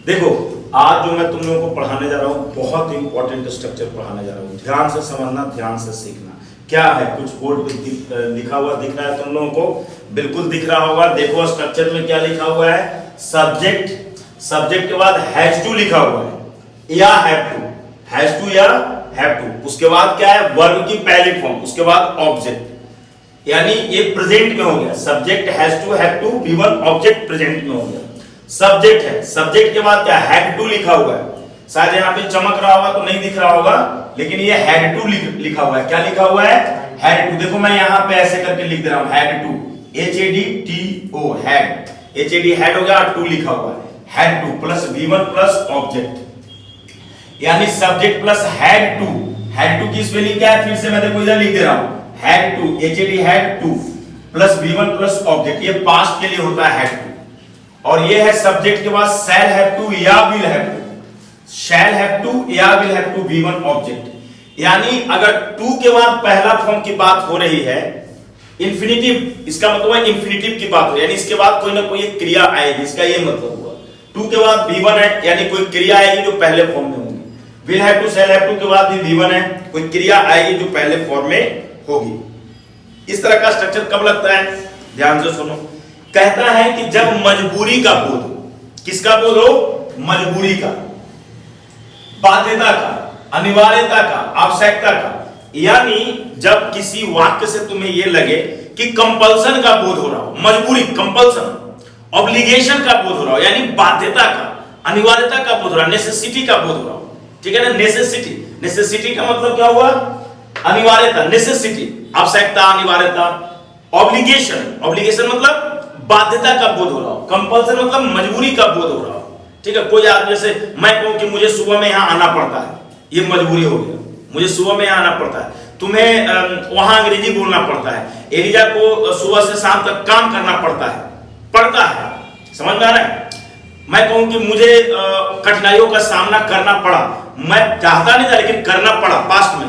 देखो, आज जो मैं तुम लोगों को पढ़ाने जा रहा हूँ बहुत इंपॉर्टेंट स्ट्रक्चर पढ़ाने जा रहा हूँ। ध्यान से समझना, ध्यान से सीखना। क्या है, कुछ बोर्ड पे लिखा हुआ दिख रहा है तुम लोगों को? बिल्कुल दिख रहा होगा। देखो स्ट्रक्चर में क्या लिखा हुआ है, सब्जेक्ट, सब्जेक्ट के बाद हैज टू लिखा हुआ है या हैव टू, हैज टू या हैव टू। उसके बाद क्या है, वर्ब की पहली फॉर्म, उसके बाद ऑब्जेक्ट, यानी ये प्रेजेंट में हो गया। Subject has to, have to, V1 object present में हो गया। सब्जेक्ट है, सब्जेक्ट के बाद क्या, हैड टू लिखा हुआ है। शायद यहाँ पे चमक रहा होगा तो नहीं दिख रहा होगा, लेकिन ये हैड टू लिखा हुआ है। क्या लिखा हुआ है, हैड टू। देखो मैं यहाँ पे ऐसे करके लिख दे रहा हूँ, had to, HADTO, had, HAD had हो गया, टू लिखा हुआ है, had to plus V1 plus object, यानी subject plus had to. Had to की स्पेलिंग क्या है, फिर से मैं देखो इधर लिख दे रहा हूँ, had to, HAD had to plus V1 plus object. ये पास्ट के लिए होता है हैड टू। और ये है सब्जेक्ट के बाद शैल हैव टू या will have to, shall have to या will have to, V1 object. यानी अगर टू के बाद पहला फॉर्म की बात हो रही है, इंफिनिटिव, इसका मतलब है इंफिनिटिव की बात हो रही है, यानी इसके बाद कोई ना कोई एक क्रिया आएगी, इसका ये मतलब हुआ। टू के बाद V1 है, यानी कोई क्रिया आएगी जो पहले फॉर्म में होगी। Will have to, shall have to के बाद भी V1 है, कोई क्रिया आएगी जो पहले फॉर्म में होगी। इस तरह का स्ट्रक्चर कब लगता है, ध्यान से सुनो। कहता है कि जब मजबूरी का बोध हो, किसका बोध हो, मजबूरी का, बाध्यता का, अनिवार्यता का, आवश्यकता का, यानी जब किसी वाक्य से तुम्हें यह लगे कि कंपल्सन का बोध हो रहा हो, मजबूरी, कंपल्सन, ऑब्लिगेशन का बोध हो रहा हो, यानी बाध्यता का, अनिवार्यता का बोध हो रहा, नेसेसिटी का बोध हो रहा हो, ठीक है ना। नेसेसिटी, नेसेसिटी का मतलब क्या हुआ, अनिवार्यता, नेसेसिटी, आवश्यकता, अनिवार्यता। ऑब्लिगेशन, ऑब्लिगेशन मतलब बाध्यता का बोध हो रहा हो, कंपल्सन मतलब मजबूरी का बोध हो रहा हो, ठीक है। कोई आदमी, जैसे मैं कहूं कि मुझे सुबह में यहां आना पड़ता है, ये मजबूरी हो गया, मुझे सुबह में यहां आना पड़ता है। तुम्हें वहां अंग्रेजी बोलना पड़ता है, एलिजा को सुबह से शाम तक काम करना पड़ता है, समझ में आ रहा है। मैं कहूं कि मुझे कठिनाइयों का सामना करना पड़ा, मैं चाहता नहीं था लेकिन करना पड़ा, पास्ट में।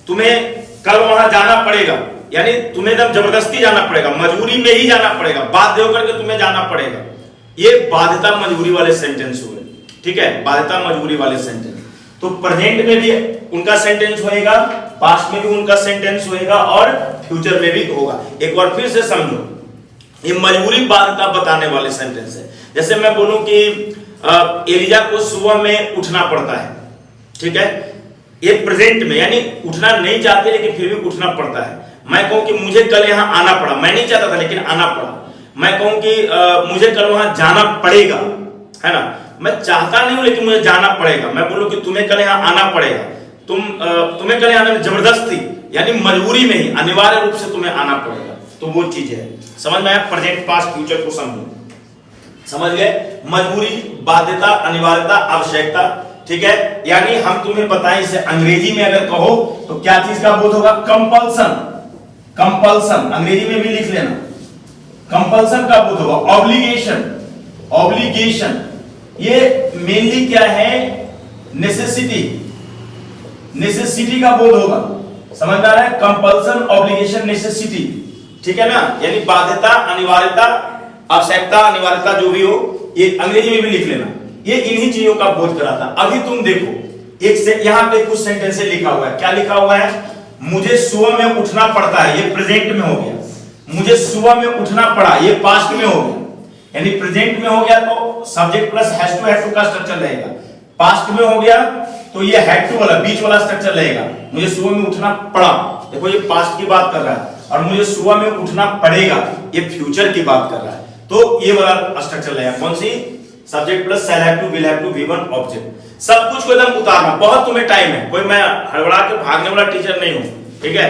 तुम्हें कल वहां जाना पड़ेगा, यानी तुम्हें एकदम जबरदस्ती जाना पड़ेगा, मजबूरी में ही जाना पड़ेगा, बाध्य होकर के तुम्हें जाना पड़ेगा। ये बाध्यता मजबूरी वाले सेंटेंस हुए, ठीक है, बाध्यता मजबूरी वाले सेंटेंस। तो प्रेजेंट में भी उनका सेंटेंस होएगा, पास्ट में भी उनका सेंटेंस होएगा और फ्यूचर में भी होगा। एक बार फिर से समझो, ये मजबूरी बाध्यता बताने वाले सेंटेंस है। जैसे मैं बोलूं कि एलिजा को सुबह में उठना पड़ता है, ठीक है, ये प्रेजेंट में, यानी उठना नहीं चाहते लेकिन फिर भी उठना पड़ता है। मैं कहूं कि मुझे कल यहां आना पड़ा, मैं नहीं चाहता था लेकिन आना पड़ा। मैं कहूं कि मुझे कल वहां जाना पड़ेगा, है ना, मैं चाहता नहीं हूं लेकिन मुझे जाना पड़ेगा। मैं बोलूं कि तुम्हें कल यहां आना पड़ेगा, तुम्हें कल आने में जबरदस्ती, यानी मजबूरी में ही, अनिवार्य रूप से तुम्हें आना पड़ेगा। तो वो चीज है, समझ में आया। प्रेजेंट, पास्ट, फ्यूचर को समझो, समझ गए। मजबूरी, बाध्यता, अनिवार्यता, आवश्यकता, ठीक है। यानी हम तुम्हें बताएं, इसे अंग्रेजी में अगर कहो तो क्या चीज का बोध होगा, कंपल्सन, कंपल्सन, अंग्रेजी में भी लिख लेना, कंपल्सन का बोध होगा। ऑब्लिगेशन, ऑब्लिगेशन, ये मेनली क्या है, नेसेसिटी, नेसेसिटी का बोध होगा, समझ आ रहा है। कंपल्सन, ऑब्लिगेशन, नेसेसिटी, ठीक है ना, यानी बाध्यता, अनिवार्यता, आवश्यकता, अनिवार्यता जो भी हो, ये अंग्रेजी में भी लिख लेना। ये इन्हीं चीजों का बोध कराता। अभी तुम देखो, एक से यहां पे कुछ सेंटेंस लिखा हुआ है, क्या लिखा हुआ है, मुझे सुबह में उठना पड़ता है, ये प्रेजेंट में हो गया। मुझे सुबह में उठना पड़ा, ये पास्ट में हो गया, यानी प्रेजेंट में हो गया तो सब्जेक्ट प्लस हैज टू का स्ट्रक्चर रहेगा। पास्ट में हो गया तो ये हैड टू वाला बीच वाला स्ट्रक्चर रहेगा। मुझे सुबह में उठना पड़ा, देखो ये पास्ट की बात कर रहा है, और मुझे सुबह में उठना पड़ेगा, ये फ्यूचर की बात कर रहा है। तो ये वाला स्ट्रक्चर रहेगा, कौन सी, subject plus shall have to, will have to, V1 object. सब कुछ को एकदम उतारना, बहुत तुम्हें टाइम है, कोई मैं हड़बड़ा के भागने वाला टीचर नहीं हूं, ठीक है।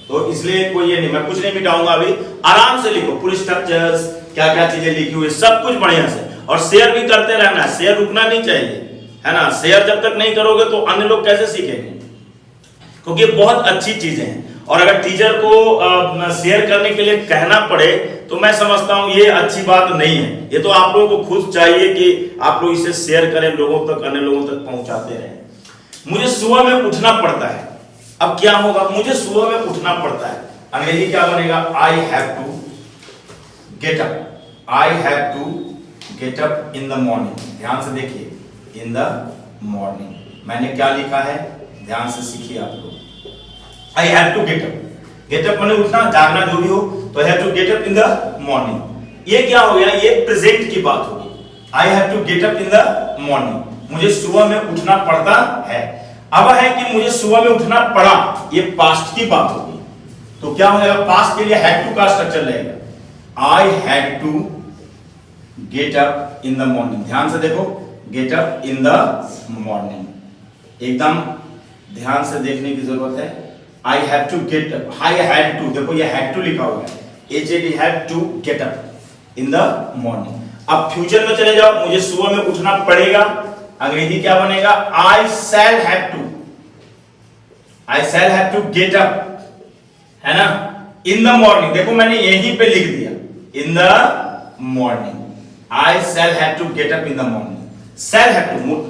तो इसलिए कोई ये नहीं, मैं कुछ नहीं मिटाऊंगा, अभी आराम से लिखो, पूरी स्ट्रक्चर्स, क्या क्या चीजें लिखी हुई, सब कुछ बढ़िया से। और शेयर भी करते रहना है, शेयर रुकना नहीं चाहिए, है ना। शेयर जब तक नहीं करोगे तो अन्य लोग कैसे सीखेंगे, क्योंकि बहुत अच्छी चीजें हैं। और अगर टीचर को शेयर करने के लिए कहना पड़े तो मैं समझता हूं ये अच्छी बात नहीं है। ये तो आप लोगों को खुद चाहिए कि आप लोग इसे शेयर करें, लोगों तक, अन्य लोगों तक पहुंचाते रहें। मुझे सुबह में उठना पड़ता है, अब क्या होगा, मुझे सुबह में उठना पड़ता है, अंग्रेजी क्या बनेगा, I have to get up, I have to get up in the morning. ध्यान से देखिए, इन द मॉर्निंग मैंने क्या लिखा है, ध्यान से सीखिए आप लोग। I have to get up, get up मैंने उठना, जागना जो भी हो, तो I have to get up in the morning. ये क्या हो गया, ये प्रेजेंट की बात होगी। I have to get up in the morning, मुझे सुबह में उठना पड़ता है। अब है कि मुझे सुबह में उठना पड़ा, ये पास्ट की बात होगी। तो क्या हो जाएगा, पास्ट के लिए हैड टू का स्ट्रक्चर रहेगा। I had to get up in the morning. ध्यान से देखो, get up in the morning, एकदम ध्यान से देखने की जरूरत है। I have to get up, I had to, देखो ये हैड टू लिखा हुआ है, H A D had to get up in the morning. अब फ्यूचर में चले जाओ, मुझे सुबह में उठना पड़ेगा, अंग्रेजी क्या बनेगा, I shall have to, I shall have to get up, है ना, इन द मॉर्निंग। देखो मैंने यहीं पे लिख दिया, in the morning, I shall have to get up in the morning. Shall have to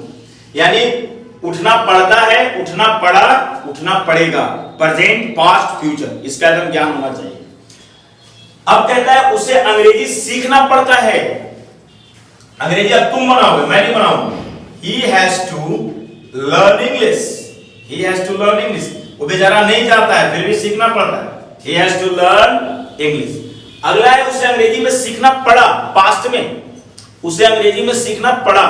यानी उठना पड़ता है, उठना पड़ा, उठना पड़ेगा, प्रेजेंट, पास्ट, फ्यूचर, इसका एकदम ज्ञान होना चाहिए। अब कहता है उसे अंग्रेजी सीखना पड़ता है। अंग्रेजी अब तुम बनाओगे, मैं नहीं बनाऊंगा। He has to learn English. He has to learn English. वो बेचारा नहीं चाहता है, फिर भी सीखना पड़ता है। He has to learn English. अगला है उसे अंग्रेजी में सीखना पड़ा, पास्ट में उसे अंग्रेजी में सीखना पड़ा।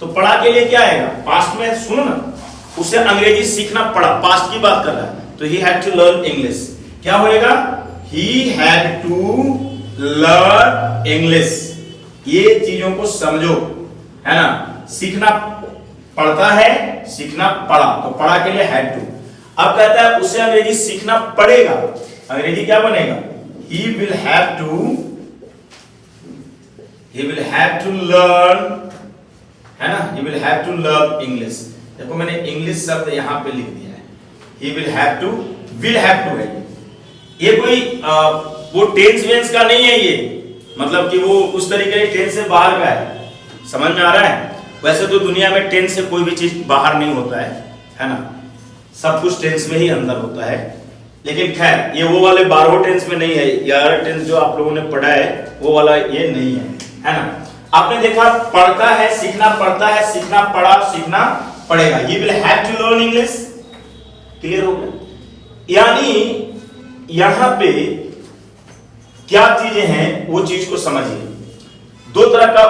तो पढ़ा के लिए क्या आएगा, पास्ट में, सुनो ना, उसे अंग्रेजी सीखना पड़ा, पास्ट की बात कर रहा है, तो he had to learn English। क्या होएगा, he had to learn English। ये चीजों को समझो, है ना, सीखना पड़ता है, सीखना पड़ा, तो पढ़ा के लिए हैड टू। अब कहता है उसे अंग्रेजी सीखना पड़ेगा, अंग्रेजी क्या बनेगा, he will have to learn, है ना, he will have to learn English। देखो मैंने इंग्लिश शब्द यहां पे लिख दिया है, he will have to है ये कोई वो टेंस वेंस का नहीं है, ये मतलब कि वो उस तरीके के टेंस से बाहर का है, समझ में आ रहा है। वैसे तो दुनिया में टेंस से कोई भी चीज बाहर नहीं होता है ना, सब कुछ टेंस में ही अंदर होता है। लेकिन खैर ये वो वाले 12 टेंस में नहीं है, 11 टेंस जो आप लोगों ने पढ़ा है वो वाला ये नहीं है ना। आपने देखा पढ़ता है, सीखना पड़ता है, सीखना पड़ा, सीखना पड़ेगा। He will have to learn English। Clear हो गया, यानी यहां पे क्या चीजें हैं वो चीज को समझिए। दो तरह का,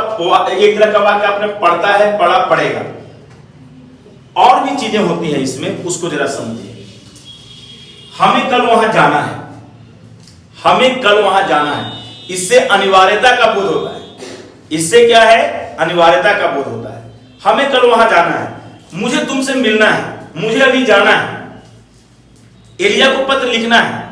एक तरह का वाक्य आपने पढ़ता है, पढ़ा, पढ़ेगा, और भी चीजें होती हैं इसमें, उसको जरा समझिए। हमें कल वहां जाना है, हमें कल वहां जाना है, इससे अनिवार्यता का बोध होता है। इससे क्या है, अनिवार्यता का बोध होता है। हमें कल वहां जाना है, मुझे तुमसे मिलना है, मुझे अभी जाना है, एलिया को पत्र लिखना है,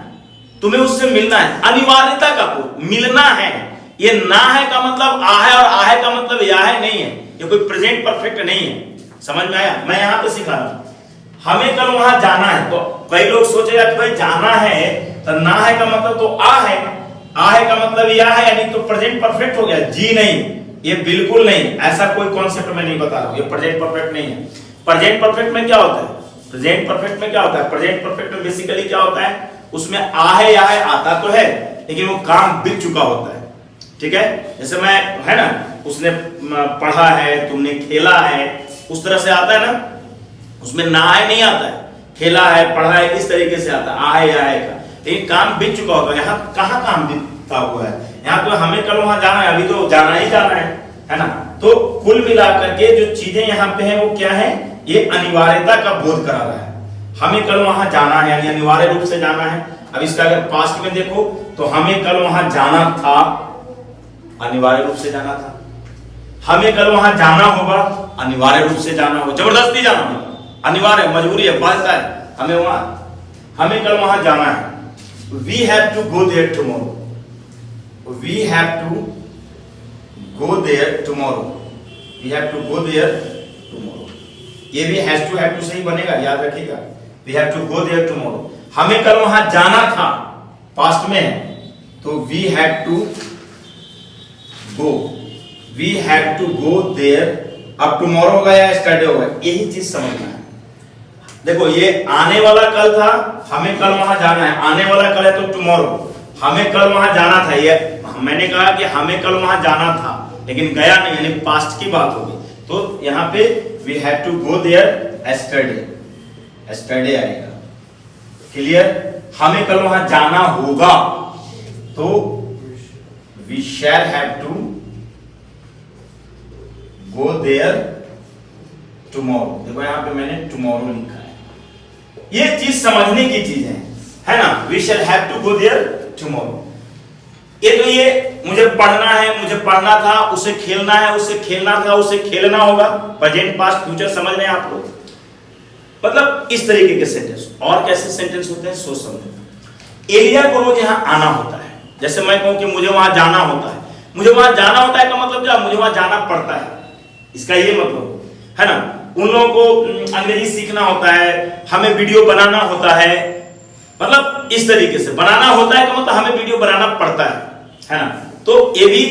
तुम्हें उससे मिलना है, अनिवार्यता का बोध, मिलना है। ये ना है का मतलब आ है, और आ है का मतलब या है नहीं है, ये कोई प्रेजेंट परफेक्ट नहीं है। समझ में आया, मैं यहां पे सिखा रहा हूं। हमें कल वहां जाना है, तो कई लोग सोचेगा कि भाई जाना है तो ना है का मतलब तो आ है का मतलब या है, यानी तो प्रेजेंट परफेक्ट हो गया। जी नहीं, ये बिल्कुल नहीं, ऐसा कोई कॉन्सेप्ट मैं नहीं बता रहा हूं, ये प्रेजेंट परफेक्ट नहीं है। प्रेजेंट परफेक्ट में क्या होता है, प्रेजेंट परफेक्ट में क्या होता है, प्रेजेंट परफेक्ट में बेसिकली क्या होता है, उसमें आ है या है, आता तो है लेकिन वो काम बीत चुका होता है। ठीक है, जैसे मैं, है ना, उसने पढ़ा है, तुमने खेला है, उस तरह से आता है ना, उसमें ना है नहीं आता है, खेला है, पढ़ा है, इस तरीके से आता है, आ है या है का, लेकिन काम बीत चुका होता है। यहाँ कहाँ काम बीता हुआ है, यहाँ तो हमें कल वहां जाना है, अभी तो जाना ही जाना है ना। तो कुल मिलाकर के जो चीजें यहाँ पे हैं वो क्या है, ये अनिवार्यता का बोध करा रहा है। हमें कल वहां जाना है, यानी अनिवार्य रूप से जाना है। अब इसका अगर पास्ट में देखो तो हमें कल वहां जाना था, अनिवार्य रूप से जाना था। हमें कल वहां जाना होगा, अनिवार्य रूप से जाना होगा, जबरदस्ती जाना होगा, अनिवार्य, मजबूरी है, बात है, हमें वहां, हमें कल वहां जाना है। We have to go there tomorrow. We have to go there tomorrow. We have to go there tomorrow. ये भी has to have to से ही बनेगा, याद रखिएगा। We have to go there tomorrow. हमें कल वहां जाना था, पास्ट में है, तो we have to go. We have to go there. अब tomorrow होगा या yesterday होगा, यही चीज समझना है। देखो ये आने वाला कल था, हमें कल वहां जाना है, आने वाला कल है तो टुमारो, हमें कल वहां जाना था। ये मैंने कहा कि हमें कल वहां जाना था, लेकिन गया नहीं, यानी पास्ट की बात होगी। तो यहाँ पे we have to go there yesterday, yesterday आएगा। क्लियर? हमें कल वहां जाना होगा, तो we shall have to go there tomorrow. देखो यहाँ पे मैंने टुमारो लिखा है, ये चीज समझने की चीज है ना। We shall have to go there tomorrow. ये मुझे पढ़ना है, मुझे पढ़ना था, उसे खेलना है, उसे खेलना था, उसे खेलना होगा। प्रेजेंट पास्ट फ्यूचर समझ रहे हैं आप लोग? मतलब इस तरीके के सेंटेंस। और कैसे सेंटेंस होते हैं सोच समझो। एलिया को रोज यहाँ आना होता है। जैसे मैं कहूं कि मुझे वहां जाना होता है, मुझे वहां जाना होता है का मतलब क्या? मुझे वहां जाना पड़ता है, इसका ये मतलब है ना। उन लोगों को अंग्रेजी सीखना होता है, हमें वीडियो बनाना होता है, मतलब इस तरीके से बनाना होता है का मतलब हमें वीडियो बनाना पड़ता है ना। तो ये भी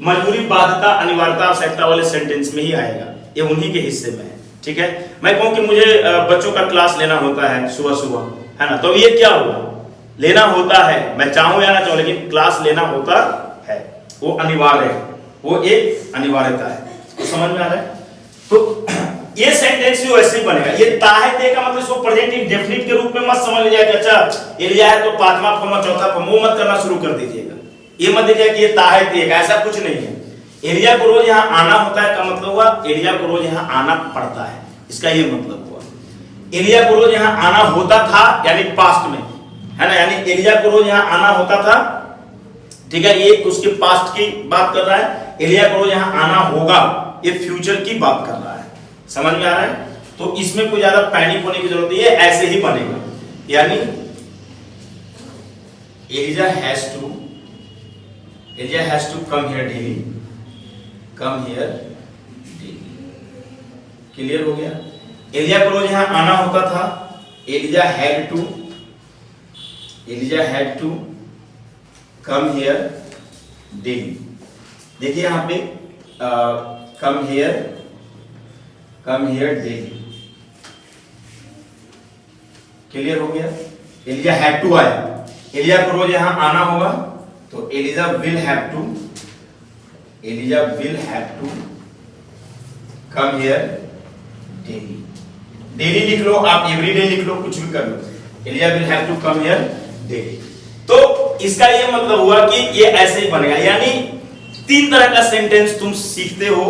मजबूरी, बाध्यता, अनिवार्यता, आवश्यकता वाले सेंटेंस में ही आएगा, ये उन्हीं के हिस्से में है। ठीक है? मैं कहूं कि मुझे बच्चों का क्लास लेना होता है सुबह सुबह, है ना, तो ये क्या हुआ? लेना होता है, मैं चाहूं या ना चाहूं, लेकिन क्लास लेना होता है, वो अनिवार्य है, वो एक अनिवार्यता है। तो समझ में आ रहा है? तो ये सेंटेंस भी वैसे ही बनेगा। ये ता है ते का मतलब इसको प्रेजेंट इंडेफिनिट के रूप में मत समझ लीजिए कि अच्छा एलिया है तो पांचवा फॉर्म चौथा फॉर्म, वो मत करना शुरू कर दीजिएगा। ये मत देखिए कि ये ता है ते का, ऐसा कुछ नहीं है। एलिया को रोज यहाँ आना होता है का मतलब हुआ एलिया को रोज यहाँ आना पड़ता है, इसका ये मतलब हुआ। एलिया को रोज यहाँ आना होता था यानी पास्ट में, है ना, यानी एलिया को रोज यहाँ आना होता था। ठीक है? ये उसके पास्ट की बात कर रहा है। एलिया को रोज यहाँ आना होगा, ये फ्यूचर की बात कर रहा है। समझ में आ रहा है? तो इसमें कोई ज्यादा पैनिक होने की जरूरत नहीं है, ऐसे ही बनेगा। यानी Alia has to come here daily, come here daily. Clear हो गया? एलिया को रोज यहां आना होता था, Alia had to come here daily. देखिए यहां पे कम हियर डेली। क्लियर हो गया? एलिया हैड टू आया, एलिया को रोज यहां आना होगा, तो Eliza will have to come here daily. Daily लिख लो आप, एवरीडे लिख लो, कुछ भी कर लो। Elia will have to come here daily. तो इसका ये मतलब हुआ कि ये ऐसे ही बनेगा। यानी तीन तरह का सेंटेंस तुम सीखते हो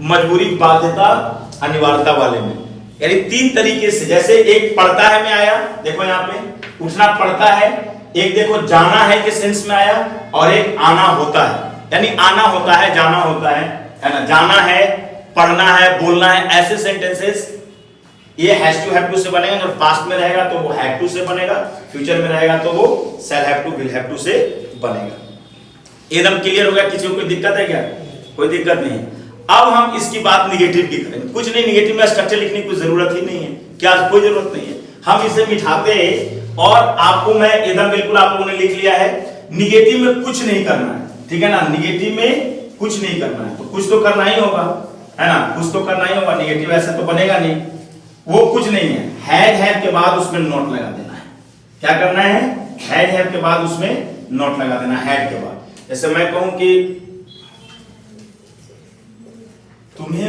मजबूरी, बाध्यता, अनिवार्यता वाले में। यानी तीन तरीके से, जैसे एक पढ़ता है में आया, देखो यहाँ पे उठना पड़ता है, एक देखो जाना है के सेंस में आया, और एक आना होता है। यानी आना होता है, जाना होता है ना, जाना है, पढ़ना है, बोलना है, ऐसे सेंटेंसेस ये हैज टू हैव टू से बनेगा। अगर पास्ट में रहेगा तो वो हैव टू से बनेगा, फ्यूचर में रहेगा तो वो shall have to, will have to से बनेगा। एकदम क्लियर हो गया? किसी को कोई दिक्कत है क्या? कोई दिक्कत नहीं है। अब हम इसकी बात निगेटिव की करेंगे। कुछ नहीं, निगेटिव में स्ट्रक्चर लिखने की जरूरत ही नहीं है। क्या? कोई जरूरत नहीं है। हम इसे मिटाते हैं और आपको मैं एकदम बिल्कुल आप लोगों ने लिख लिया है, निगेटिव में कुछ नहीं करना है। ठीक है ना? निगेटिव में कुछ नहीं करना है, तो कुछ तो करना ही होगा, है ना, कुछ तो करना ही होगा। निगेटिव ऐसे तो बनेगा नहीं, वो कुछ नहीं है। हैड के बाद उसमें नोट लगा देना है। क्या करना है? हैड के बाद उसमें नोट लगा देना है। हैड के बाद जैसे मैं कहूं कि तुम्हें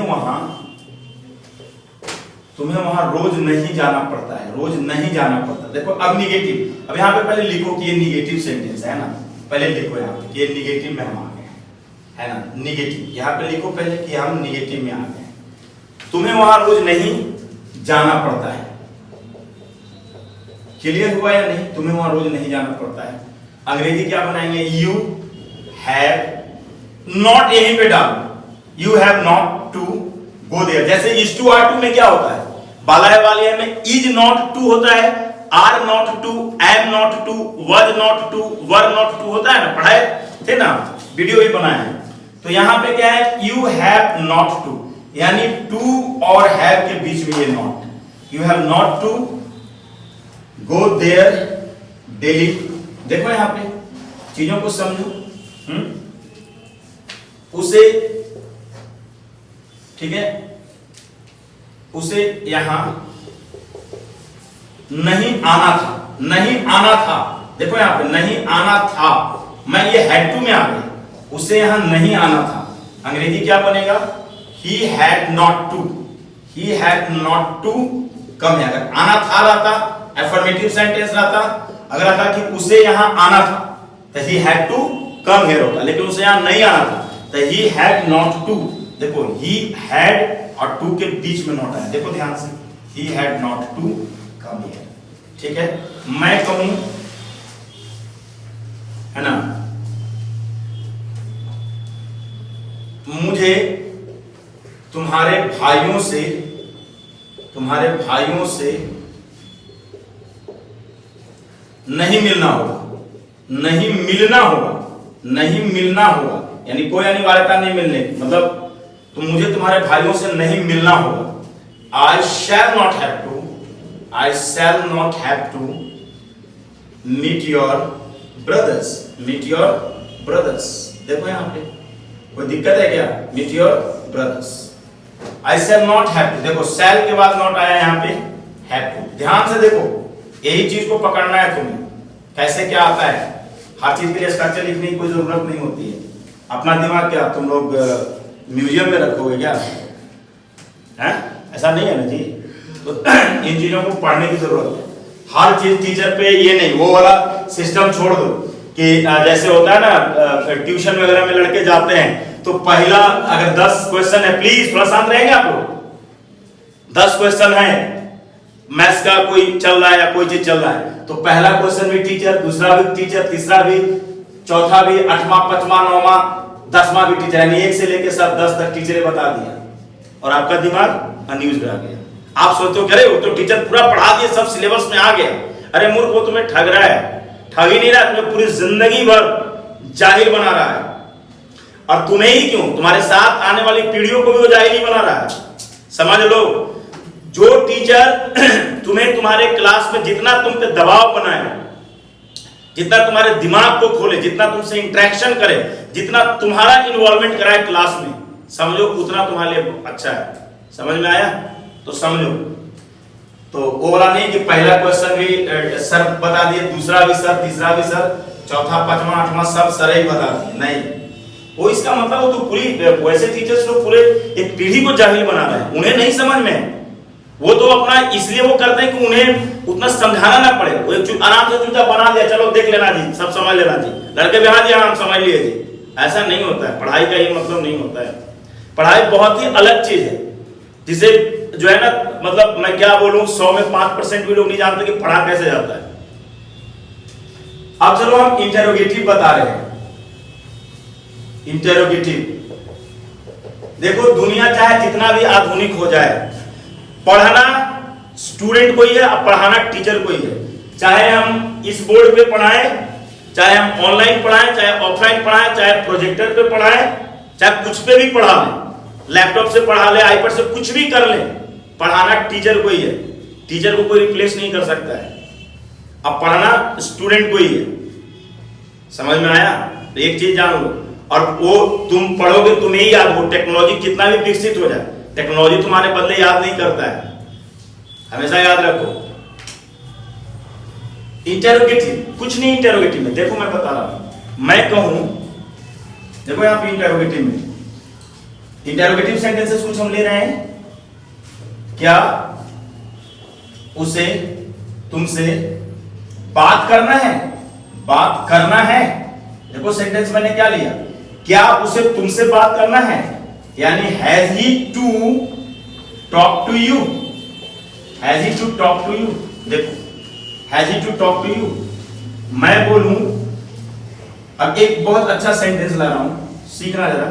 वहां रोज नहीं जाना पड़ता है, रोज नहीं जाना पड़ता। देखो अब निगेटिव, अब यहां पे पहले लिखो कि ये निगेटिव सेंटेंस है ना, पहले लिखो यहां पे कि ये निगेटिव में हम आ गए, है ना, निगेटिव। यहां पे लिखो पहले कि हम निगेटिव में आ गए। तुम्हें वहां रोज नहीं जाना पड़ता है। क्लियर हुआ या नहीं? तुम्हें वहां रोज नहीं जाना पड़ता है। अंग्रेजी क्या बनाएंगे? यू हैव नॉट, यहीं पे डालो, you have not to go there. जैसे इज टू आर टू में क्या होता है? बालाय वाले में इज नॉट टू होता है, are not to, am not to, was not to, were not to होता है ना, पढ़ाए थे ना, वीडियो भी बनाए हैं। तो यहां पे क्या है? यू हैव नॉट टू, यानी टू और हैव के बीच में ये not. You have not to go there daily. देखो यहां पे चीजों को समझो। उसे, ठीक है, उसे यहां नहीं आना था, नहीं आना था। देखो यहां पे नहीं आना था, मैं ये हैड टू में आ गया, उसे यहां नहीं आना था, अंग्रेजी क्या बनेगा? he had not to come here। अगर आना था रहता, एफर्मेटिव सेंटेंस रहता, अगर रहता कि उसे यहां आना था तो he had to come here होता, लेकिन उसे यहां नहीं आना था तो he had not to। देखो he had और to के बीच में नॉट आया, देखो ध्यान से, he had not to come here। ठीक है, मैं कहूं है ना, मुझे तुम्हारे भाइयों से नहीं मिलना होगा, यानी कोई अनिवार्यता नहीं मिलने की, मतलब मुझे तुम्हारे भाइयों से नहीं मिलना होगा। I shall not have to meet your brothers। देखो यहाँ पे कोई दिक्कत है क्या? meet your brothers। I shall not have to, देखो shall के बाद not आया यहाँ पे have to। ध्यान से देखो, यही चीज को पकड़ना है तुम्हें, कैसे क्या आता है। हर चीज के लिए स्ट्रक्चर लिखने की कोई जरूरत नहीं होती है। अपना दिमाग क्या तुम लोग म्यूजियम में रखोगे क्या? हैं? ऐसा नहीं है ना जी। तो इन चीजों को पढ़ने की जरूरत है। हर चीज टीचर पे ये नहीं, वो वाला सिस्टम छोड़ दो कि जैसे होता है ना ट्यूशन वगैरह में लड़के जाते हैं तो पहला अगर 10 क्वेश्चन है, प्लीज थोड़ा शांत रहेंगे आप लोग। 10 क्वेश्चन है मैथ्स का, कोई चल रहा है या कोई चीज चल रहा है, तो पहला क्वेश्चन भी टीचर, दूसरा भी टीचर, तीसरा भी, चौथा भी, 8वां 5वां 9वां 10वां भी टीचर, यानी 1 से लेकर सब 10 तक टीचर बता दिया और आपका दिमाग अनयूज्ड रह गया। आप सोचते हो करे वो तो टीचर पूरा पढ़ा दिए, सब सिलेबस में आ गया। अरे मूर्ख, वो तुम्हें ठग रहा है, ठग ही नहीं रहा, तुम्हें पूरी जिंदगी भर जाहिल बना रहा है। और तुम्हें ही क्यों, तुम्हारे साथ आने वाली पीढ़ियों को भी वो जाहिल ही बना रहा है। समझ लो, जो टीचर तुम्हें तुम्हारे क्लास में जितना तुम पे दबाव बनाए, जितना तुम्हारे दिमाग को खोले, जितना तुमसे इंटरेक्शन करे, जितना तुम्हारा इन्वॉल्वमेंट कराए क्लास में, समझो उतना तुम्हारे लिए अच्छा है। समझ में आया? तो समझो, तो वो वाला नहीं कि पहला क्वेश्चन भी सर बता दिए, दूसरा भी सर, तीसरा भी सर, चौथा 5वां 8वां सब सर ही बता दिए, नहीं। वो इसका मतलब वो तो पूरी, वैसे टीचर्स लोग पूरे एक पीढ़ी को जाहिल बना रहे हैं, उन्हें नहीं समझ में। वो तो अपना इसलिए वो करते हैं कि उन्हें उतना समझाना ना पड़े, वो आराम से चुपचाप बना दिया, चलो देख लेना जी, सब समझ लेना जी, लड़के भी हाँ जी हाँ समझ लिए जी। ऐसा नहीं होता है, पढ़ाई का ये मतलब नहीं होता है। पढ़ाई बहुत ही अलग चीज है, जिसे जो है ना, मतलब मैं क्या बोलूं, 100 में 5% भी लोग नहीं जानते कि पढ़ा कैसे जाता है। अब चलो हम इंटेरोगेटिव बता रहे हैं। इंटेरोगेटिव देखो, दुनिया चाहे जितना भी आधुनिक हो जाए, पढ़ाना स्टूडेंट को ही है, अब पढ़ाना टीचर को ही है। चाहे हम इस बोर्ड पे पढ़ाएं, चाहे हम ऑनलाइन पढ़ाएं, चाहे ऑफलाइन पढ़ाएं, चाहे प्रोजेक्टर पे पढ़ाएं, चाहे कुछ पे भी पढ़ा लें, लैपटॉप से पढ़ा ले, आईपैड से कुछ भी कर ले, पढ़ाना टीचर को ही है। टीचर को कोई रिप्लेस नहीं कर सकता है। अब पढ़ाना स्टूडेंट को ही है। समझ में आया? तो एक चीज जान लो, और वो तुम पढ़ोगे तुम्हें ही याद हो। टेक्नोलॉजी कितना भी विकसित हो जाए, टेक्नोलॉजी तुम्हारे बदले याद नहीं करता है, हमेशा याद रखो। इंटेरोगेटिव कुछ नहीं, इंटेरोगेटिव में देखो मैं बता रहा हूं, मैं कहूं, देखो यहां पे इंटेरोगेटिव में, इंटेरोगेटिव सेंटेंसेस कुछ हम ले रहे हैं। क्या उसे तुमसे बात करना है? बात करना है, देखो सेंटेंस मैंने क्या लिया, क्या उसे तुमसे बात करना है, यानी has he to talk to you, has he to talk to you. देखो has he to talk to you, मैं बोलूं, अब एक बहुत अच्छा सेंटेंस ला रहा हूं, सीखना जरा।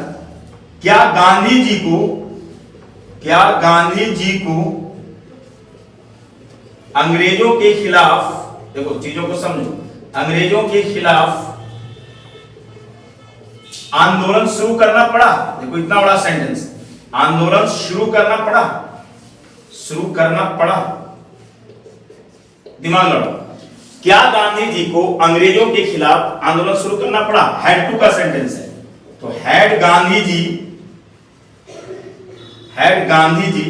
क्या गांधी जी को अंग्रेजों के खिलाफ, देखो चीजों को समझो, अंग्रेजों के खिलाफ आंदोलन शुरू करना पड़ा? देखो इतना बड़ा सेंटेंस, आंदोलन शुरू करना पड़ा, शुरू करना पड़ा, दिमाग लगाओ। क्या गांधी जी को अंग्रेजों के खिलाफ आंदोलन शुरू करना पड़ा? हैड टू का सेंटेंस है, तो हैड गांधी जी,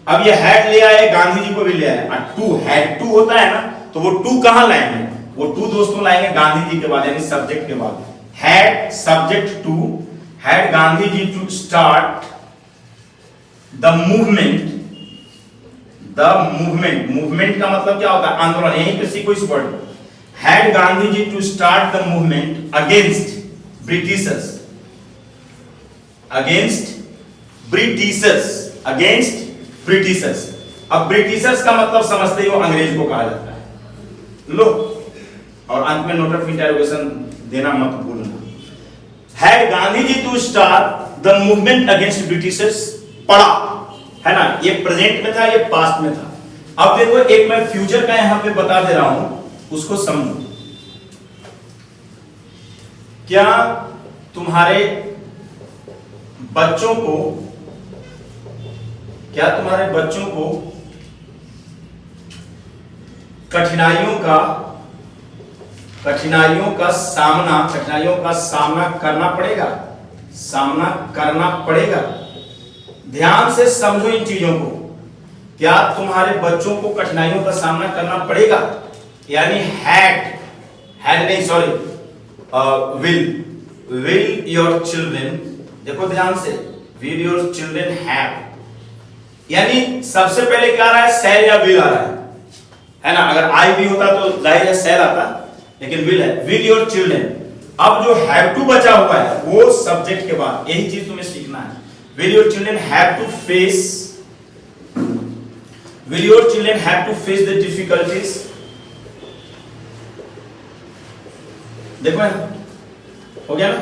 अब ये हैड ले आए, गांधी जी को भी ले आए, और टू, हैड टू होता है ना, तो वो टू कहां लाएंगे? वो टू दोस्तों लाएंगे गांधी जी के बाद, यानी सब्जेक्ट के बाद। Had subject to, had Gandhi ji to start the movement, movement का मतलब क्या होता है? आंदोलन। यहीं पे सीखो इस word. Had Gandhi ji to start the movement against Britishers, अब ब्रिटिशर्स का मतलब समझते हो अंग्रेज को कहा जाता है। लो, और अंत में नोट ऑफ इंटरोगेशन देना मत भूलना। Had Gandhi ji to start the movement against Britishers, पढ़ा है ना, ये प्रेजेंट में था, ये पास्ट में था। अब देखो एक मैं फ्यूचर का यहां पे बता दे रहा हूं, उसको समझो। क्या तुम्हारे बच्चों को कठिनाइयों का सामना करना पड़ेगा? ध्यान से समझो इन चीजों को। क्या तुम्हारे बच्चों को कठिनाइयों का सामना करना पड़ेगा? यानी विल योर चिल्ड्रन, देखो ध्यान से, विल योर चिल्ड्रन हैव, यानी सबसे पहले क्या आ रहा है? शैल या विल आ रहा है ना। अगर आई भी होता तो जाहिर है शैल आता, लेकिन विल है। Will your children. अब जो हैव टू बचा हुआ है वो सब्जेक्ट के बाद, यही चीज तुम्हें सीखना है। Will your children have to face the difficulties. देखो हो गया ना।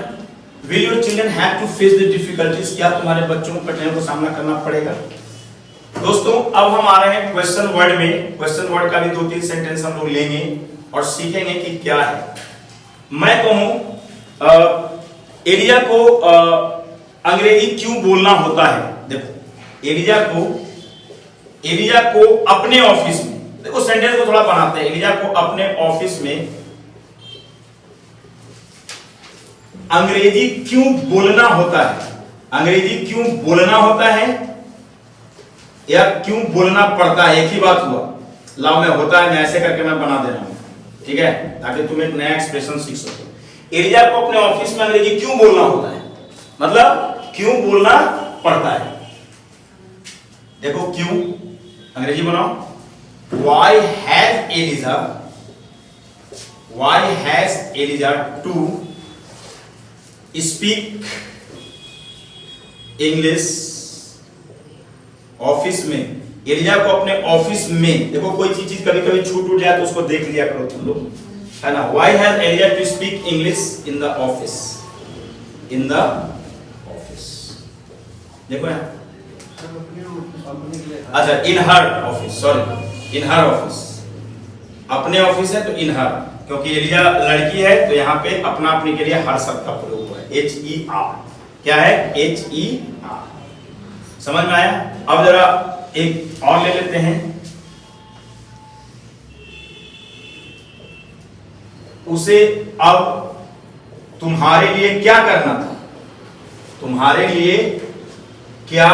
Will your children have to face the difficulties, क्या तुम्हारे बच्चों को कठिनाइयों का सामना करना पड़ेगा? दोस्तों अब हम आ रहे हैं क्वेश्चन वर्ड में। क्वेश्चन वर्ड का भी 2-3 सेंटेंस हम लोग लेंगे और सीखेंगे कि क्या है। मैं कहूं एरिया को अंग्रेजी क्यों बोलना होता है। देखो एरिया को अपने ऑफिस में, देखो सेंटेंस को थोड़ा बनाते हैं। एरिया को अपने ऑफिस में अंग्रेजी क्यों बोलना होता है? अंग्रेजी क्यों बोलना होता है या क्यों बोलना पड़ता है? एक ही बात हुआ। लाओ मैं होता है, मैं ऐसे करके मैं बना दे रहा हूं, ठीक है, ताकि तुम एक नया एक्सप्रेशन सीख सको। एरिया को अपने ऑफिस में अंग्रेजी क्यों बोलना होता है, मतलब क्यों बोलना पड़ता है। देखो क्यों, अंग्रेजी बनाओ। Why has Eliza to speak English office में? एलिजा को अपने ऑफिस में, देखो कोई चीज कभी कभी छूट जाए तो उसको देख लिया करो तुम लोग, है ना। Why has Eliza to speak English in the office? देखो यहाँ, अच्छा इन हर ऑफिस, अपने ऑफिस है तो इन हर, क्योंकि एलिजा लड़की है तो यहाँ पे अपना अपने के लिए हर शब्द का प्रयोग हुआ है। HER, क्या है? HER। समझ में आया? अब जरा एक और ले लेते हैं। उसे अब तुम्हारे लिए क्या करना था? तुम्हारे लिए क्या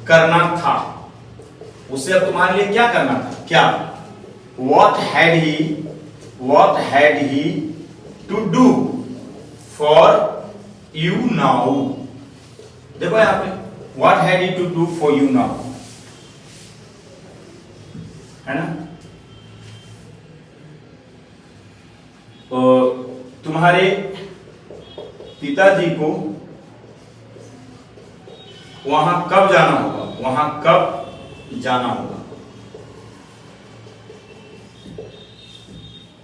करना था? उसे अब तुम्हारे लिए क्या करना था? क्या? What had he to do for you now? देखो यहां पे What had he to do for you now? है ना। तो तुम्हारे पिताजी को वहां कब जाना होगा?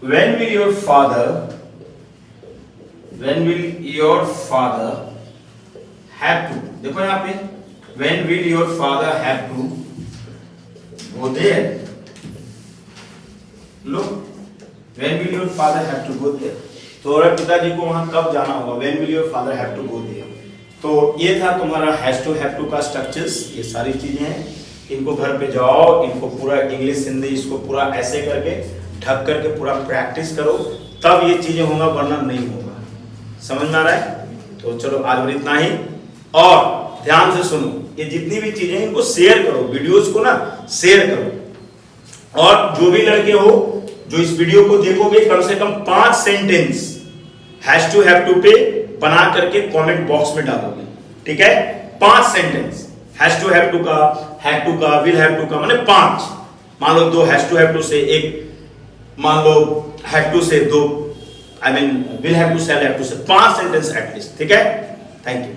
When will your father have to, देखो यहां पे when will your father have to go there? Look, when will your father have to go there? तो पिताजी को वहां कब जाना होगा? When will your father have to go there? तो ये था तुम्हारा हैज टू हैव टू का स्ट्रक्चर्स। ये सारी चीजें हैं, इनको घर पे जाओ, इनको पूरा इंग्लिश हिंदी इसको पूरा ऐसे करके ढक करके पूरा प्रैक्टिस करो, तब ये चीजें होगा, वरना नहीं होगा। समझ में आ रहा है? तो चलो आज और इतना ही। और ध्यान से सुनो, ये जितनी भी चीजें इनको शेयर करो, वीडियोस को ना शेयर करो। और जो भी लड़के हो जो इस वीडियो को देखोगे, कम से कम 5 sentence has to have to पे बना करके कमेंट बॉक्स में डालोगे, ठीक है। 5 sentence, has to have to का, हैड टू का, विल हैव टू का, माने 5। मान लो 2 हैज टू हैव टू से 1, मान लो हैड टू से 2, I mean will have to से, हैव टू से 5 सेंटेंस एटलीस्ट, ठीक है। Thank you.